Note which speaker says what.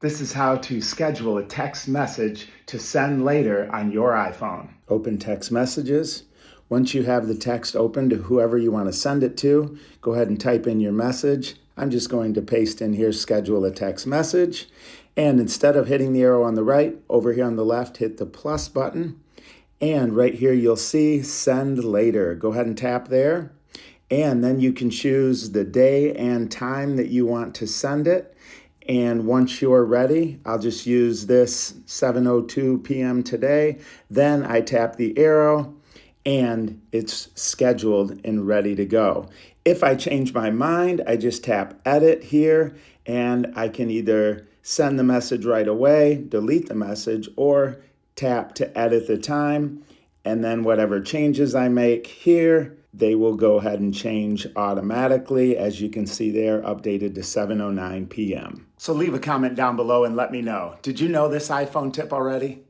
Speaker 1: This is how to schedule a text message to send later on your iPhone. Open text messages. Once you have the text open to whoever you want to send it to, go ahead and type in your message. I'm just going to paste in here, schedule a text message. And instead of hitting the arrow on the right, over here on the left, hit the plus button. And right here, you'll see send later. Go ahead and tap there. And then you can choose the day and time that you want to send it. And once you're ready, I'll just use this 7:02 p.m. today. Then I tap the arrow and it's scheduled and ready to go. If I change my mind, I just tap edit here and I can either send the message right away, delete the message, or tap to edit the time. And then whatever changes I make here, they will go ahead and change automatically. As you can see there, updated to 7:09 p.m. So leave a comment down below and let me know. Did you know this iPhone tip already?